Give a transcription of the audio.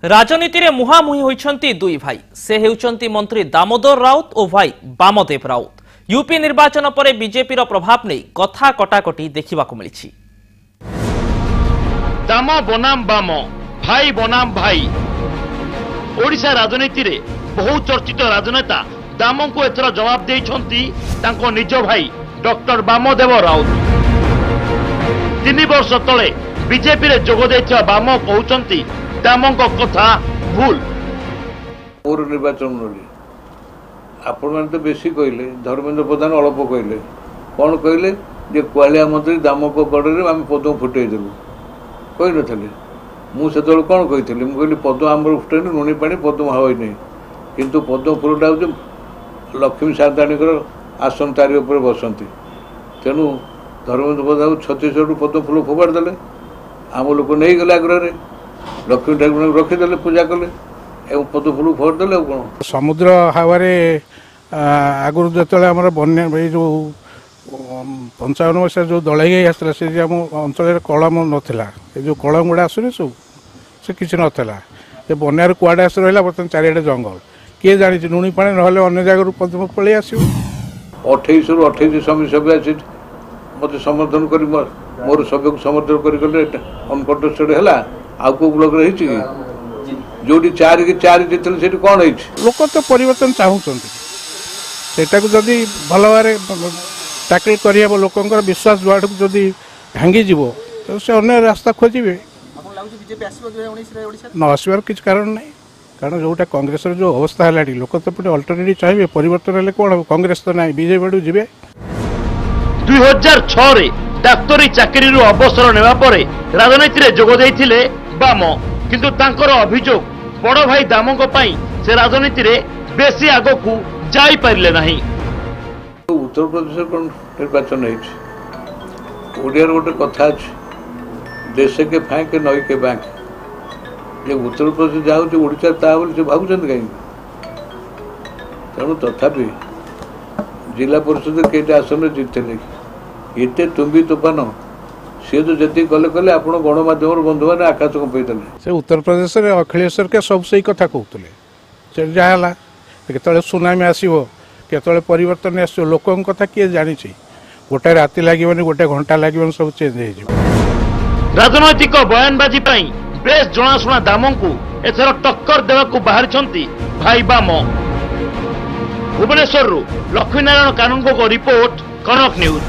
राजनीति रे मुहामुही होइछंती दुई भाई से हेउछंती मंत्री दामोदर राउत और भाई बामदेव राउत। यूपी निर्वाचन पर बीजेपी रो प्रभाव नहीं कथा कटाकटी देखा मिली। दाम बनाम बाम भाई बनाम भाई ओडिशा राजनीति रे बहु चर्चित राजनेता दाम को एथर जवाब देइछंती तांको निज भाई डॉक्टर बामदेव राउत। 3 वर्ष तले बीजेपी रे जोग देइछा बाम कहउछंती दामक कथा भूल। मोर निर्वाचन आपण तो बेसी कहले धर्मेंद्र प्रधान अल्प कहले कौन कहले जे कुआलिया मंत्री दामक गड़े आम पद्म फुटेदेलु कही नी मुझे कौन कही मुझे पद्म आम फुटेनि लुणी पा पद्म हवाई नहीं किंतु पद्म फुलटा हूँ लक्ष्मी साधाणी आसन तारी उपर बसती तेणु धर्मेंद्र प्रधान छत्तीसगढ़ पद्म फुल फोपाड़ी आम लोक नहीं गले आग्रह लक्ष्मी ठाकुर रखीदे पूजा कले पद्म फुल फोड़ देले कौन समुद्र हावे आगुरी जो बन्या जो 55 मसीहा जो दलई आसला से आम अंचल कलम नाला जो कलम गुड़ा आसुनी सब से किसी नाला ये बनार कुआड़े आस रहा बर्तमान चारिड़े जंगल किए जानी लुणी पा ना अन्य जगह पद्म पलि आस 28 रु 28 समिति सभ्य आसी मत समर्थन कर मोर सभ्य को समर्थन कर अनकंटेस्टेड है आउ को ब्लॉक रही जो 4 के 4 जीतले से कौन है लोक तो परिवर्तन चाहूँ सेटा को जदि भल भाव टैकल कर लोकंर विश्वास जुआड़ को जदि भांगी जीवो तो से अन्य रास्ता खोजे न आसबार किसी कारण ना कारण जोटा कांग्रेस जो अवस्था है लोक तो पुणी अल्टरनेटिव चाहिए परिवर्तन हेल्ले कौन हम कांग्रेस तो ना बीजेपी जी 2006 रे डाक्तरी चाकरी अवसर नेवा परे राजनीति रे जोग देइथिले बाम किंतु तांकर अभियोग बड़ भाई दामक पई से राजनीति रे बेसी आगो को जाई पारले नहीं। उत्तर प्रदेश कौन निर्वाचन ओडिया गोटे कथा देश के फैंक नई के बैंक ये उत्तर प्रदेश जाऊँ ओडिशा ता बोली भावुं कहीं तेणु तथापि जिला परिषद कई आसन जीतले एत तुम्बी तूफान सी तो जी कले कले आप गणमाध्यम बंधु मैंने आकाश कंपे से उत्तर प्रदेश में अखिलेश्वर के सब सही कथा कहते से जहाँ केतले सुनामी आसो केतले परिवर्तन आसो लोक कथा किए जानी गोटे राति लगे गोटे घंटा लगे सब चेंज हो राजनैतिक बयानबाजी बेस जनाशुना दाम को एथर टक्कर देवाक बाहरी भाई बाम। भुवनेश्वर लक्ष्मीनारायण कानून रिपोर्ट कनक न्यूज।